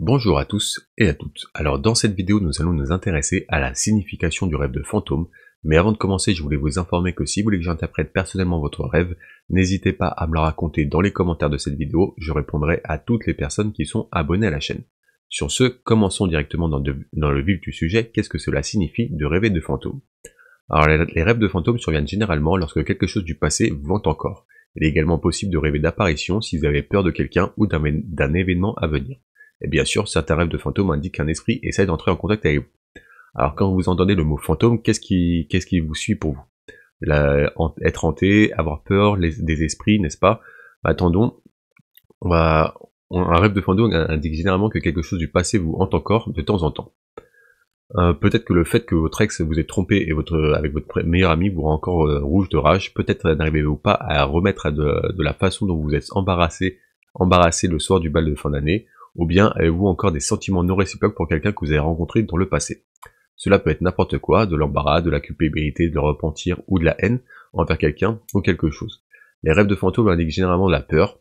Bonjour à tous et à toutes. Alors dans cette vidéo nous allons nous intéresser à la signification du rêve de fantôme, mais avant de commencer je voulais vous informer que si vous voulez que j'interprète personnellement votre rêve, n'hésitez pas à me le raconter dans les commentaires de cette vidéo, je répondrai à toutes les personnes qui sont abonnées à la chaîne. Sur ce, commençons directement dans le vif du sujet. Qu'est-ce que cela signifie de rêver de fantôme? Alors les rêves de fantômes surviennent généralement lorsque quelque chose du passé vous hante encore. Il est également possible de rêver d'apparitions si vous avez peur de quelqu'un ou d'un événement à venir. Et bien sûr, certains rêves de fantômes indiquent qu'un esprit essaie d'entrer en contact avec vous. Alors quand vous entendez le mot fantôme, qu'est-ce qui vous suit pour vous? Être hanté, avoir peur des esprits, n'est-ce pas? Attendons, un rêve de fantôme indique généralement que quelque chose du passé vous hante encore de temps en temps. Peut-être que le fait que votre ex vous ait trompé et avec votre meilleur ami vous rend encore rouge de rage. Peut-être n'arrivez-vous pas à remettre de la façon dont vous êtes embarrassé le soir du bal de fin d'année, ou bien avez-vous encore des sentiments non réciproques pour quelqu'un que vous avez rencontré dans le passé. Cela peut être n'importe quoi, de l'embarras, de la culpabilité, de repentir ou de la haine envers quelqu'un ou quelque chose. Les rêves de fantômes indiquent généralement de la peur.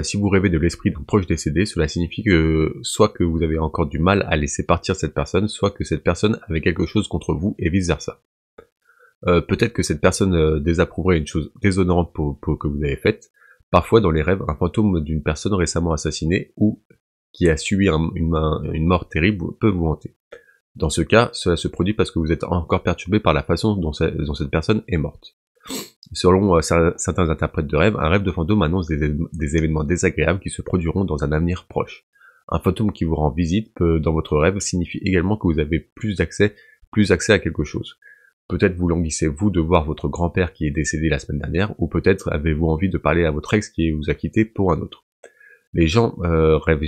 Si vous rêvez de l'esprit d'un proche décédé, cela signifie que soit que vous avez encore du mal à laisser partir cette personne, soit que cette personne avait quelque chose contre vous et vice versa. Peut-être que cette personne désapprouverait une chose déshonorante que vous avez faite. Parfois dans les rêves, un fantôme d'une personne récemment assassinée ou qui a subi une mort terrible peut vous hanter. Dans ce cas, cela se produit parce que vous êtes encore perturbé par la façon dont cette personne est morte. Selon certains interprètes de rêve, un rêve de fantôme annonce des événements désagréables qui se produiront dans un avenir proche. Un fantôme qui vous rend visite dans votre rêve signifie également que vous avez plus accès à quelque chose. Peut-être vous languissez-vous de voir votre grand-père qui est décédé la semaine dernière, ou peut-être avez-vous envie de parler à votre ex qui vous a quitté pour un autre. Les gens rêvent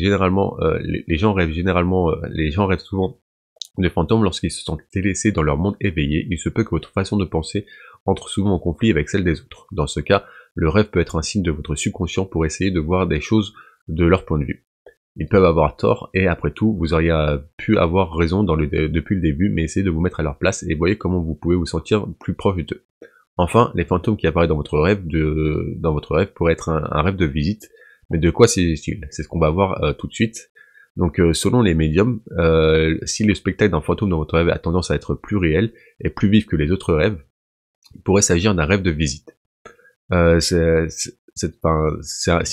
souvent de fantômes lorsqu'ils se sentent délaissés dans leur monde éveillé. Il se peut que votre façon de penser entre souvent en conflit avec celle des autres. Dans ce cas, le rêve peut être un signe de votre subconscient pour essayer de voir des choses de leur point de vue. Ils peuvent avoir tort, et après tout, vous auriez pu avoir raison depuis le début, mais essayez de vous mettre à leur place et voyez comment vous pouvez vous sentir plus proche d'eux. Enfin, les fantômes qui apparaissent dans votre rêve pourraient être un rêve de visite, mais de quoi s'agit-il? C'est ce qu'on va voir tout de suite. Donc selon les médiums, si le spectacle d'un fantôme dans votre rêve a tendance à être plus réel et plus vif que les autres rêves, il pourrait s'agir d'un rêve de visite. Si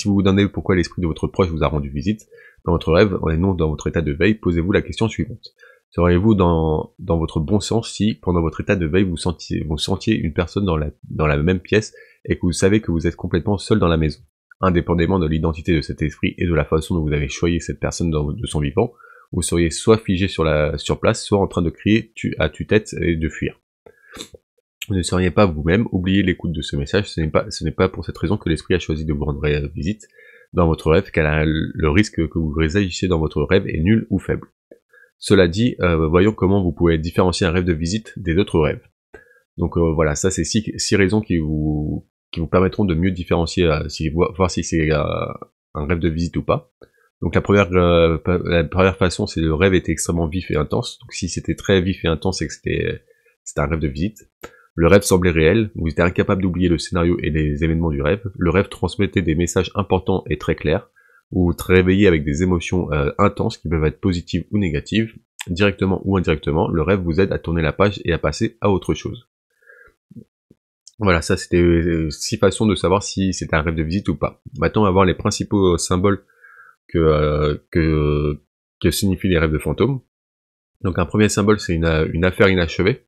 vous vous demandez pourquoi l'esprit de votre proche vous a rendu visite dans votre rêve et non dans votre état de veille, posez-vous la question suivante. Seriez-vous dans votre bon sens si, pendant votre état de veille, vous sentiez une personne dans la même pièce et que vous savez que vous êtes complètement seul dans la maison? Indépendamment de l'identité de cet esprit et de la façon dont vous avez choisi cette personne de son vivant, vous seriez soit figé sur place, soit en train de crier à tue-tête et de fuir. Vous ne seriez pas vous-même, oubliez l'écoute de ce message, ce n'est pas pour cette raison que l'esprit a choisi de vous rendre visite dans votre rêve, car le risque que vous agissiez dans votre rêve est nul ou faible. Cela dit, voyons comment vous pouvez différencier un rêve de visite des autres rêves. Donc voilà, ça c'est six raisons qui vous permettront de mieux différencier, voir si c'est un rêve de visite ou pas. Donc la première façon, c'est le rêve était extrêmement vif et intense. Donc si c'était très vif et intense, c'est que c'était un rêve de visite. Le rêve semblait réel, vous étiez incapable d'oublier le scénario et les événements du rêve. Le rêve transmettait des messages importants et très clairs. Vous vous réveillez avec des émotions intenses qui peuvent être positives ou négatives. Directement ou indirectement, le rêve vous aide à tourner la page et à passer à autre chose. Voilà, ça c'était 6 façons de savoir si c'était un rêve de visite ou pas. Maintenant on va voir les principaux symboles que signifient les rêves de fantômes. Donc un premier symbole c'est une affaire inachevée.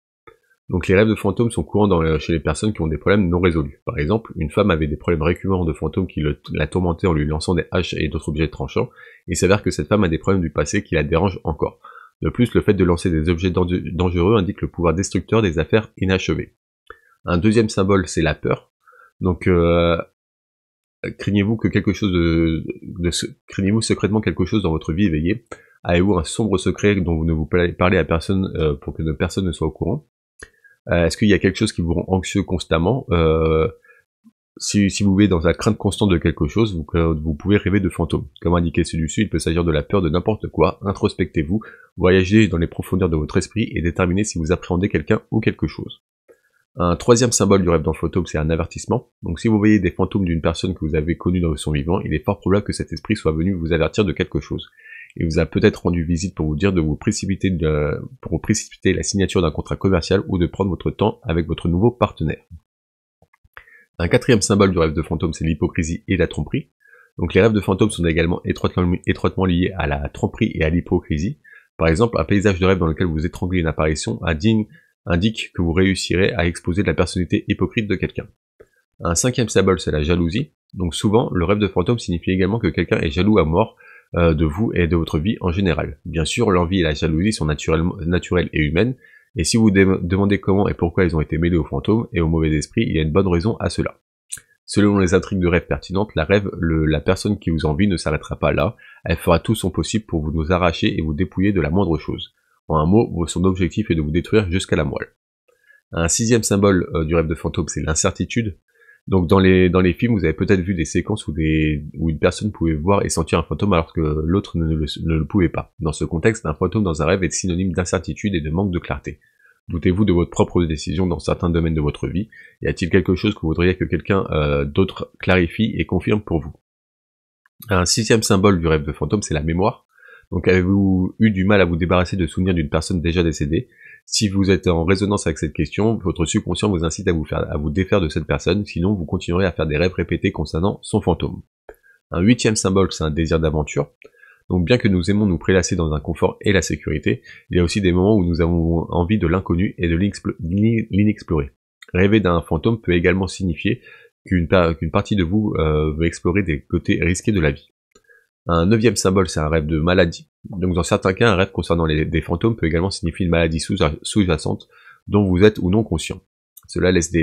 Donc les rêves de fantômes sont courants chez les personnes qui ont des problèmes non résolus. Par exemple, une femme avait des problèmes récurrents de fantômes qui la tourmentaient en lui lançant des haches et d'autres objets tranchants. Il s'avère que cette femme a des problèmes du passé qui la dérangent encore. De plus, le fait de lancer des objets dangereux indique le pouvoir destructeur des affaires inachevées. Un deuxième symbole, c'est la peur. Donc, craignez-vous secrètement quelque chose dans votre vie éveillée? Avez-vous un sombre secret dont vous ne vous parlez à personne pour que personne ne soit au courant? Est-ce qu'il y a quelque chose qui vous rend anxieux constamment? Si vous vivez dans la crainte constante de quelque chose, vous pouvez rêver de fantômes. Comme indiqué ci-dessus, il peut s'agir de la peur de n'importe quoi. Introspectez-vous, voyagez dans les profondeurs de votre esprit et déterminez si vous appréhendez quelqu'un ou quelque chose. Un troisième symbole du rêve d'un fantôme, c'est un avertissement. Donc si vous voyez des fantômes d'une personne que vous avez connue dans son vivant, il est fort probable que cet esprit soit venu vous avertir de quelque chose. Il vous a peut-être rendu visite pour vous dire de vous précipiter la signature d'un contrat commercial ou de prendre votre temps avec votre nouveau partenaire. Un quatrième symbole du rêve de fantôme, c'est l'hypocrisie et la tromperie. Donc les rêves de fantôme sont également étroitement liés à la tromperie et à l'hypocrisie. Par exemple, un paysage de rêve dans lequel vous étranglez une apparition indique que vous réussirez à exposer la personnalité hypocrite de quelqu'un. Un cinquième symbole, c'est la jalousie. Donc souvent, le rêve de fantôme signifie également que quelqu'un est jaloux à mort de vous et de votre vie en général. Bien sûr, l'envie et la jalousie sont naturelles et humaines, et si vous demandez comment et pourquoi ils ont été mêlés aux fantômes et aux mauvais esprits, il y a une bonne raison à cela. Selon les intrigues de rêve pertinentes, la personne qui vous envie ne s'arrêtera pas là, elle fera tout son possible pour vous arracher et vous dépouiller de la moindre chose. En un mot, son objectif est de vous détruire jusqu'à la moelle. Un sixième symbole du rêve de fantôme, c'est l'incertitude. Donc dans les films, vous avez peut-être vu des séquences où une personne pouvait voir et sentir un fantôme alors que l'autre ne le pouvait pas. Dans ce contexte, un fantôme dans un rêve est synonyme d'incertitude et de manque de clarté. Doutez-vous de votre propre décision dans certains domaines de votre vie? Y a-t-il quelque chose que vous voudriez que quelqu'un d'autre clarifie et confirme pour vous? Un sixième symbole du rêve de fantôme, c'est la mémoire. Donc avez-vous eu du mal à vous débarrasser de souvenirs d'une personne déjà décédée? Si vous êtes en résonance avec cette question, votre subconscient vous incite à vous défaire de cette personne, sinon vous continuerez à faire des rêves répétés concernant son fantôme. Un huitième symbole, c'est un désir d'aventure. Donc bien que nous aimons nous prélasser dans un confort et la sécurité, il y a aussi des moments où nous avons envie de l'inconnu et de l'inexploré. Rêver d'un fantôme peut également signifier qu'une partie de vous veut explorer des côtés risqués de la vie. Un neuvième symbole, c'est un rêve de maladie. Donc dans certains cas, un rêve concernant des fantômes peut également signifier une maladie sous-jacente dont vous êtes ou non conscient. Cela laisse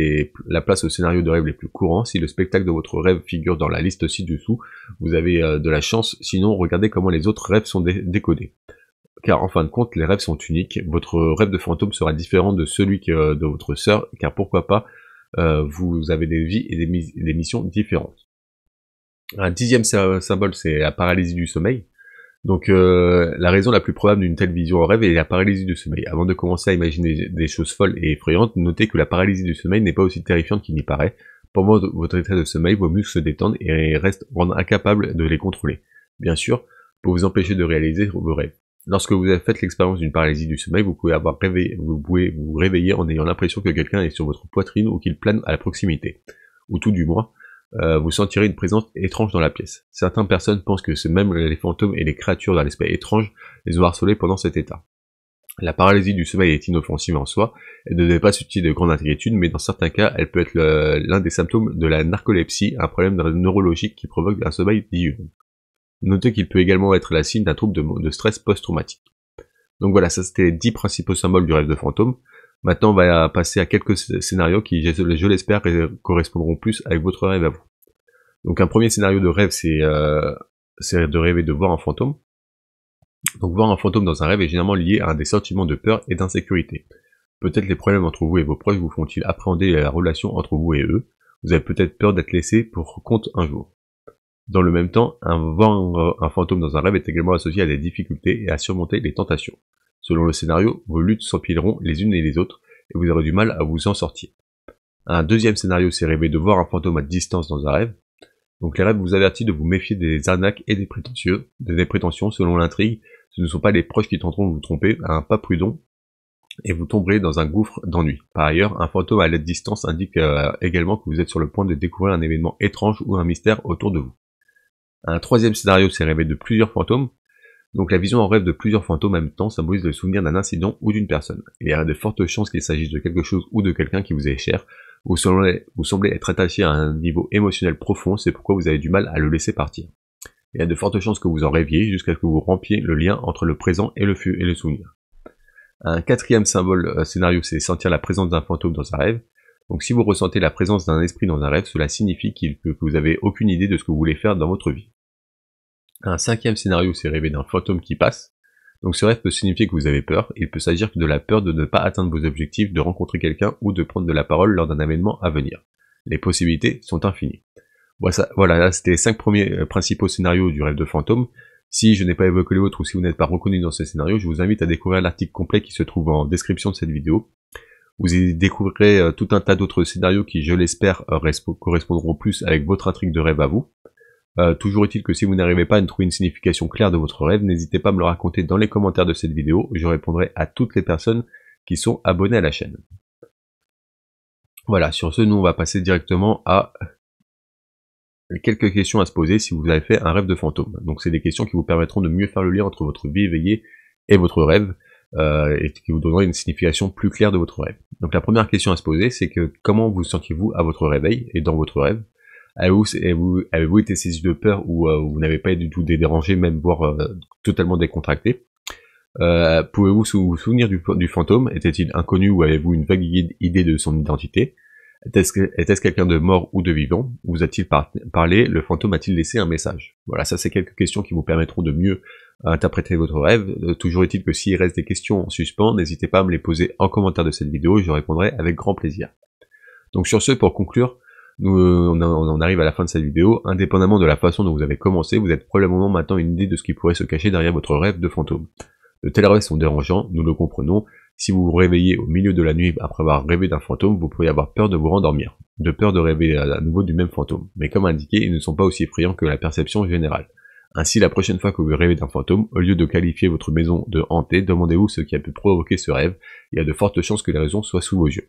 la place aux scénarios de rêve les plus courants. Si le spectacle de votre rêve figure dans la liste ci-dessous, vous avez de la chance, sinon regardez comment les autres rêves sont décodés. Car en fin de compte, les rêves sont uniques. Votre rêve de fantôme sera différent de celui de votre sœur, car pourquoi pas, vous avez des vies et des missions différentes. Un dixième symbole, c'est la paralysie du sommeil. Donc la raison la plus probable d'une telle vision en rêve est la paralysie du sommeil. Avant de commencer à imaginer des choses folles et effrayantes, notez que la paralysie du sommeil n'est pas aussi terrifiante qu'il n'y paraît. Pendant votre état de sommeil, vos muscles se détendent et rendent incapables de les contrôler. Bien sûr, pour vous empêcher de réaliser vos rêves. Lorsque vous avez fait l'expérience d'une paralysie du sommeil, vous pouvez vous réveiller en ayant l'impression que quelqu'un est sur votre poitrine ou qu'il plane à la proximité. Ou tout du moins, vous sentirez une présence étrange dans la pièce. Certaines personnes pensent que même les fantômes et les créatures d'un aspect étrange les ont harcelés pendant cet état. La paralysie du sommeil est inoffensive en soi, elle ne devait pas susciter de grande inquiétude, mais dans certains cas, elle peut être l'un des symptômes de la narcolepsie, un problème neurologique qui provoque un sommeil diurne. Notez qu'il peut également être la signe d'un trouble de stress post-traumatique. Donc voilà, ça c'était les 10 principaux symboles du rêve de fantôme. Maintenant, on va passer à quelques scénarios qui, je l'espère, correspondront plus avec votre rêve à vous. Donc un premier scénario de rêve, c'est de rêver de voir un fantôme. Donc voir un fantôme dans un rêve est généralement lié à des sentiments de peur et d'insécurité. Peut-être les problèmes entre vous et vos proches vous font-ils appréhender la relation entre vous et eux. Vous avez peut-être peur d'être laissé pour compte un jour. Dans le même temps, voir un fantôme dans un rêve est également associé à des difficultés et à surmonter les tentations. Selon le scénario, vos luttes s'empileront les unes et les autres, et vous aurez du mal à vous en sortir. Un deuxième scénario, c'est rêver de voir un fantôme à distance dans un rêve. Donc les rêves vous avertissent de vous méfier des arnaques et des prétentions. Selon l'intrigue, ce ne sont pas les proches qui tenteront de vous tromper, à un pas prudent, et vous tomberez dans un gouffre d'ennui. Par ailleurs, un fantôme à la distance indique également que vous êtes sur le point de découvrir un événement étrange ou un mystère autour de vous. Un troisième scénario, c'est rêver de plusieurs fantômes. Donc la vision en rêve de plusieurs fantômes en même temps symbolise le souvenir d'un incident ou d'une personne. Il y a de fortes chances qu'il s'agisse de quelque chose ou de quelqu'un qui vous est cher. Vous semblez être attaché à un niveau émotionnel profond, c'est pourquoi vous avez du mal à le laisser partir. Il y a de fortes chances que vous en rêviez jusqu'à ce que vous rompiez le lien entre le présent et le souvenir. Un quatrième scénario, c'est sentir la présence d'un fantôme dans un rêve. Donc si vous ressentez la présence d'un esprit dans un rêve, cela signifie que vous avez aucune idée de ce que vous voulez faire dans votre vie. Un cinquième scénario, c'est rêver d'un fantôme qui passe. Donc ce rêve peut signifier que vous avez peur. Il peut s'agir de la peur de ne pas atteindre vos objectifs, de rencontrer quelqu'un ou de prendre de la parole lors d'un événement à venir. Les possibilités sont infinies. Voilà, là c'était les 5 premiers principaux scénarios du rêve de fantôme. Si je n'ai pas évoqué les autres ou si vous n'êtes pas reconnu dans ces scénarios, je vous invite à découvrir l'article complet qui se trouve en description de cette vidéo. Vous y découvrirez tout un tas d'autres scénarios qui, je l'espère, correspondront plus avec votre intrigue de rêve à vous. Toujours est-il que si vous n'arrivez pas à trouver une signification claire de votre rêve, n'hésitez pas à me le raconter dans les commentaires de cette vidéo, je répondrai à toutes les personnes qui sont abonnées à la chaîne. Voilà, sur ce, nous on va passer directement à quelques questions à se poser si vous avez fait un rêve de fantôme. Donc c'est des questions qui vous permettront de mieux faire le lien entre votre vie éveillée et votre rêve, et qui vous donneront une signification plus claire de votre rêve. Donc la première question à se poser, c'est que comment vous sentiez-vous à votre réveil et dans votre rêve? Avez-vous été saisi de peur ou vous n'avez pas du tout dérangé, même voire totalement décontracté? Pouvez-vous vous souvenir du fantôme? Était-il inconnu ou avez-vous une vague idée de son identité? Était-ce quelqu'un de mort ou de vivant? Vous a-t-il parlé? Le fantôme a-t-il laissé un message? Voilà, ça c'est quelques questions qui vous permettront de mieux interpréter votre rêve. Toujours est-il que s'il reste des questions en suspens, n'hésitez pas à me les poser en commentaire de cette vidéo et je répondrai avec grand plaisir. Donc sur ce, pour conclure, on arrive à la fin de cette vidéo. Indépendamment de la façon dont vous avez commencé, vous êtes probablement maintenant une idée de ce qui pourrait se cacher derrière votre rêve de fantôme. De tels rêves sont dérangeants, nous le comprenons. Si vous vous réveillez au milieu de la nuit après avoir rêvé d'un fantôme, vous pourriez avoir peur de vous rendormir, de peur de rêver à nouveau du même fantôme. Mais comme indiqué, ils ne sont pas aussi effrayants que la perception générale. Ainsi, la prochaine fois que vous rêvez d'un fantôme, au lieu de qualifier votre maison de hantée, demandez-vous ce qui a pu provoquer ce rêve. Il y a de fortes chances que les raisons soient sous vos yeux.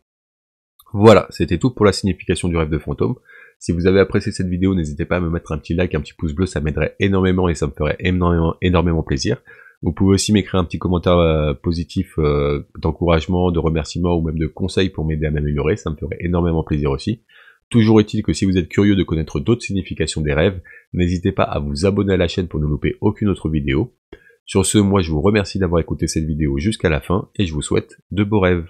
Voilà, c'était tout pour la signification du rêve de fantôme. Si vous avez apprécié cette vidéo, n'hésitez pas à me mettre un petit like, un petit pouce bleu, ça m'aiderait énormément et ça me ferait énormément plaisir. Vous pouvez aussi m'écrire un petit commentaire positif d'encouragement, de remerciement ou même de conseils pour m'aider à m'améliorer, ça me ferait énormément plaisir aussi. Toujours est-il que si vous êtes curieux de connaître d'autres significations des rêves, n'hésitez pas à vous abonner à la chaîne pour ne louper aucune autre vidéo. Sur ce, moi je vous remercie d'avoir écouté cette vidéo jusqu'à la fin et je vous souhaite de beaux rêves.